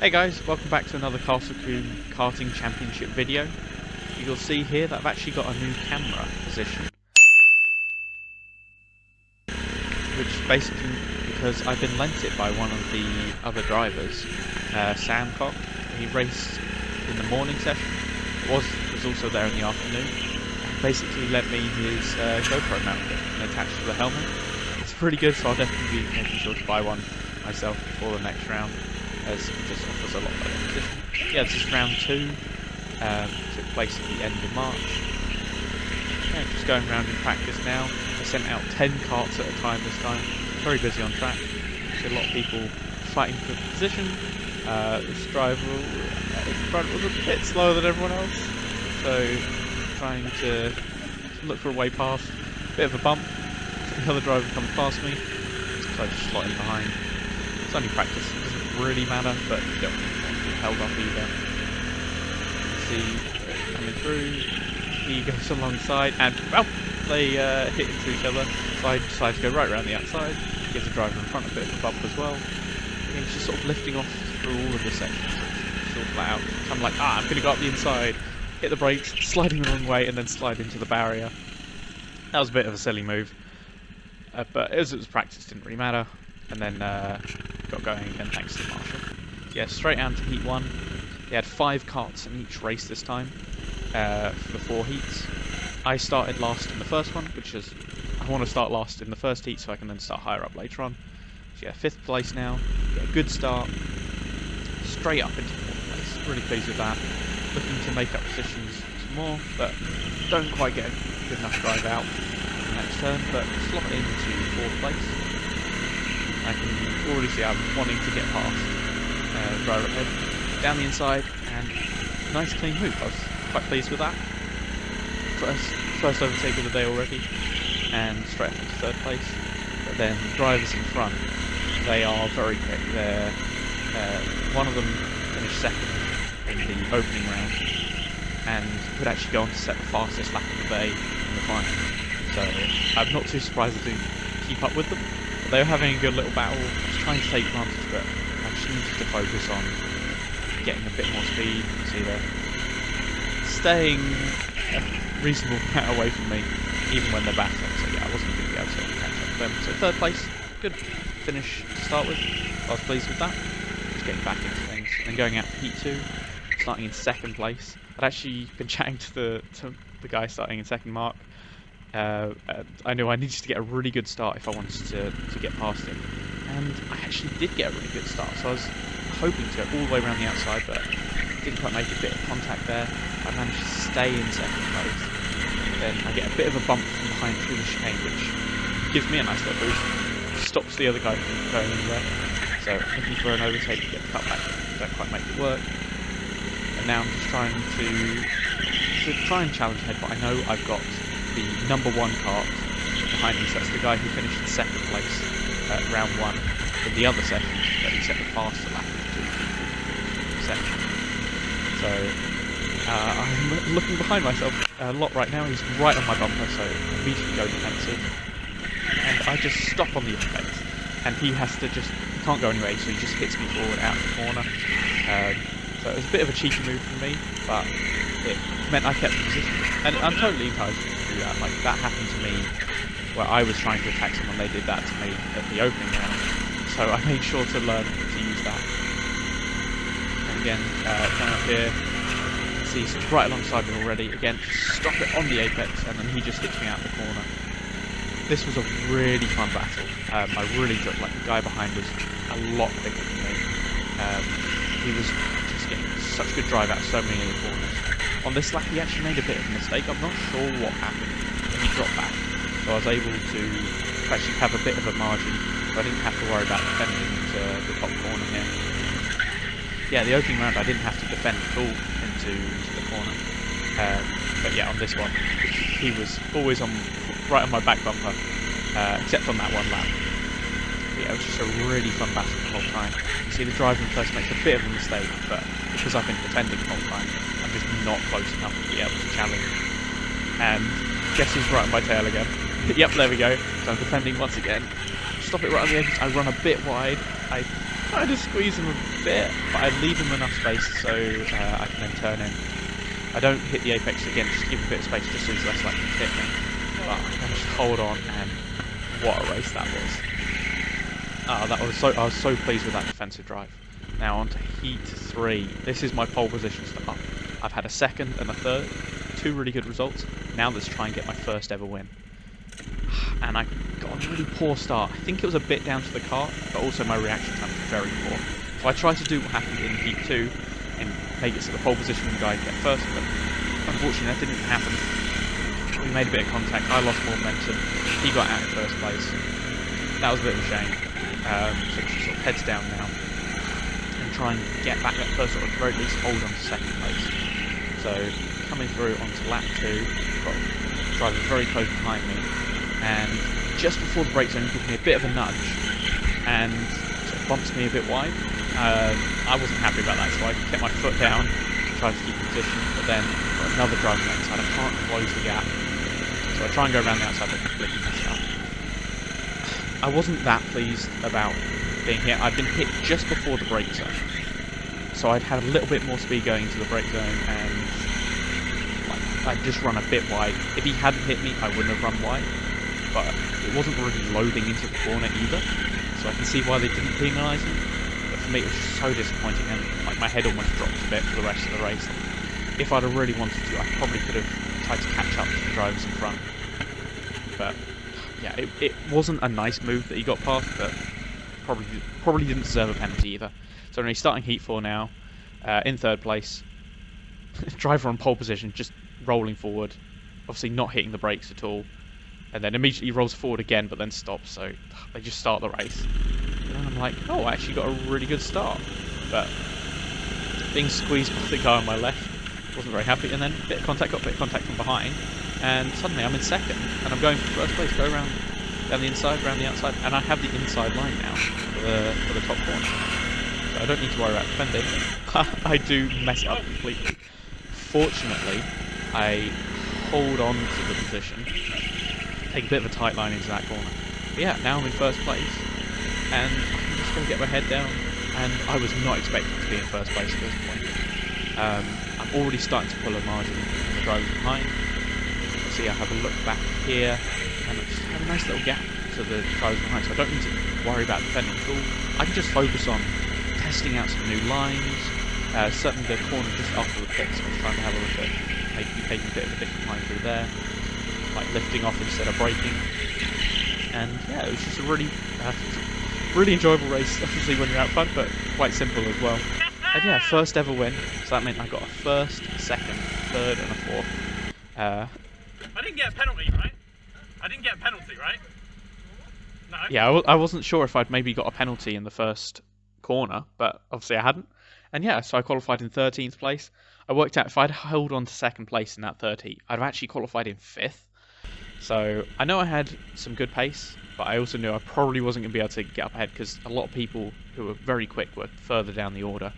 Hey guys, welcome back to another Castle Combe Karting Championship video. You'll see here that I've actually got a new camera position. Which basically, because I've been lent it by one of the other drivers, Sam Cock. He raced in the morning session, was also there in the afternoon, and basically lent me his GoPro mount and attached to the helmet. It's pretty good, so I'll definitely be making sure to buy one myself before the next round, as it just offers a lot better position. Yeah, this is round 2, took place at the end of March. Yeah, just going around in practice now. I sent out 10 karts at a time this time, very busy on track. See a lot of people fighting for position. This driver in front was a bit slower than everyone else, so trying to look for a way past. Bit of a bump, the other driver comes past me, so I just slot in behind. It's only practice, it doesn't really matter, but you don't want to be held up either. See, coming through, he goes alongside, and well, they hit into each other, so I decided to go right around the outside, gives the driver in front a bit of a bump as well. And he's just sort of lifting off through all of the sections, it's all flat out. So I'm like, I'm going to go up the inside, hit the brakes, sliding the wrong way, and then slide into the barrier. That was a bit of a silly move, but as it was practice, didn't really matter. And then got going again thanks to Marshall. Yeah, straight out to Heat 1. They had 5 karts in each race this time for the 4 heats. I started last in the first one, which is, I want to start last in the first heat so I can then start higher up later on. So yeah, 5th place now, get a good start, straight up into 4th place. Really pleased with that. Looking to make up positions some more, but don't quite get a good enough drive out in the next turn, but slot into 4th place. I can already see I'm wanting to get past driver ahead, down the inside, and nice clean move. I was quite pleased with that. First overtake of the day already, and straight up into 3rd place. But then drivers in front, they are very quick. They're one of them finished 2nd in the opening round, and could actually go on to set the fastest lap of the day in the final. So I'm not too surprised to keep up with them. But they were having a good little battle. I was trying to take advantage of it. I just needed to focus on getting a bit more speed. See, they're staying a reasonable amount away from me, even when they're battling. So yeah, I wasn't going to be able to catch up with them. So 3rd place, good finish to start with. I was pleased with that. Just getting back into things. And then going out to Heat 2, starting in 2nd place. I'd actually been chatting to the guy starting in 2nd, Mark. I knew I needed to get a really good start if I wanted to get past him, and I actually did get a really good start, so I was hoping to go all the way around the outside, but didn't quite make a bit of contact there. I managed to stay in 2nd place, then I get a bit of a bump from behind through the chicane, which gives me a nice little boost, stops the other guy from going anywhere, so looking for an overtake to get the cut back, don't quite make it work. And now I'm just trying to try and challenge ahead, but I know I've got the number 1 kart behind me, so that's the guy who finished in 2nd place at round 1 in the other session, but he set the faster lap of 2 people section. So I'm looking behind myself a lot right now. He's right on my bumper, so I immediately go defensive, and I just stop on the effect, and he can't go anyway, so he just hits me forward out of the corner. So it was a bit of a cheeky move from me, but it meant I kept the position, and I'm totally encouraged to do that. Like, that happened to me where I was trying to attack someone, they did that to me at the opening round, so I made sure to learn to use that. And again, coming up here, see he's right alongside me already, again, stop it on the apex, and then he just hits me out the corner. This was a really fun battle. I really enjoyed, like, the guy behind was a lot quicker than me. He was just getting such good drive out so many of the corners. On this lap he actually made a bit of a mistake. I'm not sure what happened, but he dropped back. So I was able to actually have a bit of a margin, so I didn't have to worry about defending into the top corner here. Yeah, the opening round I didn't have to defend at all into the corner. But yeah, on this one, he was always right on my back bumper, except on that one lap. Yeah, it was just a really fun battle the whole time. You see the driver in first makes a bit of a mistake, but because I've been defending the whole time, I'm just not close enough to be able to challenge. And guess who's right on my tail again? Yep, there we go. So I'm defending once again. Stop it right on the edge. I run a bit wide. I trying to squeeze him a bit, but I leave him enough space so I can then turn in. I don't hit the apex again, just give him a bit of space just so he's less likely to hit me. But I managed to hold on, and what a race that was. I was so pleased with that defensive drive. Now on to heat 3. This is my pole position start. I've had a second and a third, 2 really good results. Now let's try and get my first ever win. And I got a really poor start. I think it was a bit down to the kart, but also my reaction time was very poor. So I tried to do what happened in heat 2 and make it so the pole position guy get first, but unfortunately that didn't happen. We made a bit of contact, I lost more momentum, he got out in first place. That was a bit of a shame. So just sort of heads down now and try and get back that first, or at the very least hold on to second place. So coming through onto lap 2, got a driver very close behind me, and just before the brake zone he gives me a bit of a nudge and sort of bumps me a bit wide. I wasn't happy about that, so I kept my foot down, tried to keep position, but then got another driver on the inside. I can't close the gap, so I try and go around the outside, but completely messed up. I wasn't that pleased about being hit. I'd been hit just before the brake zone, so I'd had a little bit more speed going into the brake zone, and I'd just run a bit wide. If he hadn't hit me, I wouldn't have run wide, but it wasn't really loading into the corner either, so I can see why they didn't penalise me. But for me, it was just so disappointing, and like my head almost dropped a bit for the rest of the race. If I'd have really wanted to, I probably could have tried to catch up to the drivers in front. But yeah, it wasn't a nice move that he got past, but probably didn't deserve a penalty either. So anyway, starting heat 4 now, in third place. Driver on pole position, just rolling forward, obviously not hitting the brakes at all, and then immediately rolls forward again, but then stops. So they just start the race, and I'm like, oh, I actually got a really good start, but being squeezed by the guy on my left, wasn't very happy. And then got a bit of contact from behind, and suddenly I'm in second, and I'm going for first place. Go around down the inside, around the outside, and I have the inside line now for the top corner, so I don't need to worry about defending. I do mess up completely. Fortunately, I hold on to the position, take a bit of a tight line into that corner. But yeah, now I'm in first place, and I'm just going to get my head down, and I was not expecting to be in first place at this point. I'm already starting to pull a margin from the drivers behind. See, I have a look back here, and I just have a nice little gap to the drivers behind, so I don't need to worry about defending at all. I can just focus on testing out some new lines. Certainly the corner just after the pits, I was trying to have a look at maybe taking a bit of a different line through there, like lifting off instead of braking. And yeah, it was just a really enjoyable race, obviously when you're out front, but quite simple as well. And yeah, first ever win, so that meant I got a first, a second, a third and a fourth. I didn't get a penalty, right? I didn't get a penalty, right? No? Yeah, I wasn't sure if I'd maybe got a penalty in the first corner, but obviously I hadn't. And yeah, so I qualified in 13th place. I worked out if I'd held on to second place in that 30, I'd have actually qualified in 5th. So I know I had some good pace, but I also knew I probably wasn't going to be able to get up ahead because a lot of people who were very quick were further down the order.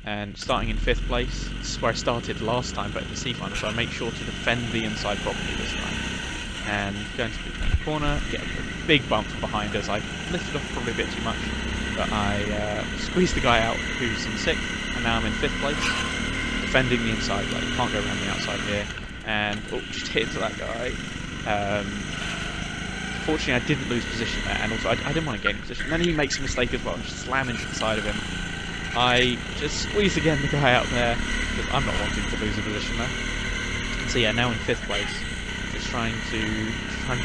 And starting in 5th place, this is where I started last time, but in the C final, so I make sure to defend the inside properly this time. And going to the corner, get a big bump from behind us. I lifted off probably a bit too much, but I squeezed the guy out who's in 6th, and now I'm in 5th place, defending the inside. Like, you can't go around the outside here, and just hit into that guy. Fortunately, I didn't lose position there, and also I didn't want to gain position. And then he makes a mistake as well, and just slam into the side of him. I just squeezed again the guy out there, because I'm not wanting to lose a position there. So yeah, now in 5th place, just trying to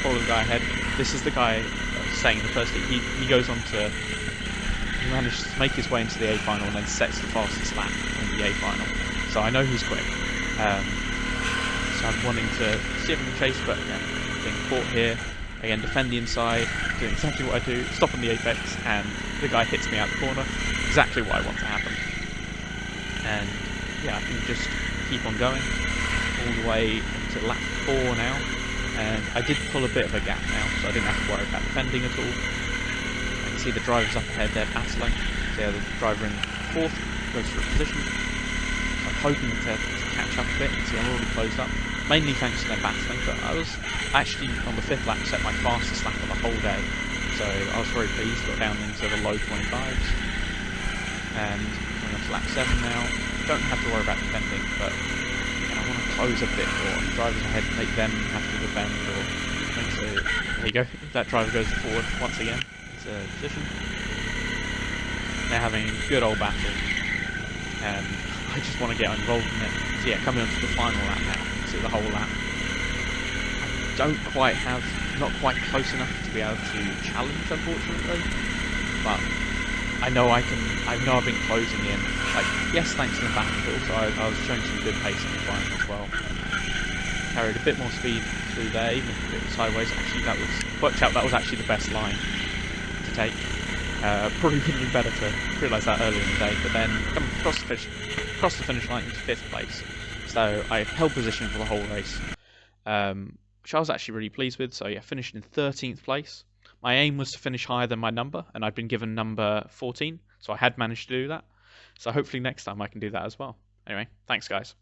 follow the guy ahead. This is the guy I was saying in the first heat. He goes on to, he managed to make his way into the A final and then sets the fastest lap in the A final. So I know he's quick. So I'm wanting to see if I can chase, but yeah, being caught here. Again, defend the inside, doing exactly what I do, stopping the apex, and the guy hits me out the corner. Exactly what I want to happen. And yeah, I can just keep on going all the way to lap 4 now. And I did pull a bit of a gap now, so I didn't have to worry about defending at all. I can see the drivers up ahead, they're battling. So yeah, the driver in 4th goes for a position. So I'm hoping to catch up a bit. You can see I'm already closed up. Mainly thanks to them battling, but I was actually on the 5th lap set my fastest lap of the whole day. So I was very pleased, got down into the low 25s, and coming on to lap 7 now. Don't have to worry about defending, but I want to close a bit more. Drivers ahead make them have to defend, or so there you go. That driver goes forward once again. It's a position. They're having a good old battle, and I just want to get involved in it. So yeah, coming on to the final lap now. See the whole lap. I don't quite have, not quite close enough to be able to challenge, unfortunately. But I know I can. I know I've been closing in. Like, yes, thanks to the battle, but also I was showing some good pace in the final as well. Carried a bit more speed through there, even if a bit sideways. Actually, that was worked out. That was actually the best line to take. Probably would have been better to realise that earlier in the day, but then coming across the finish line into 5th place. So I held position for the whole race, which I was actually really pleased with. So yeah, finished in 13th place. My aim was to finish higher than my number, and I'd been given number 14, so I had managed to do that. So hopefully next time I can do that as well. Anyway, thanks guys.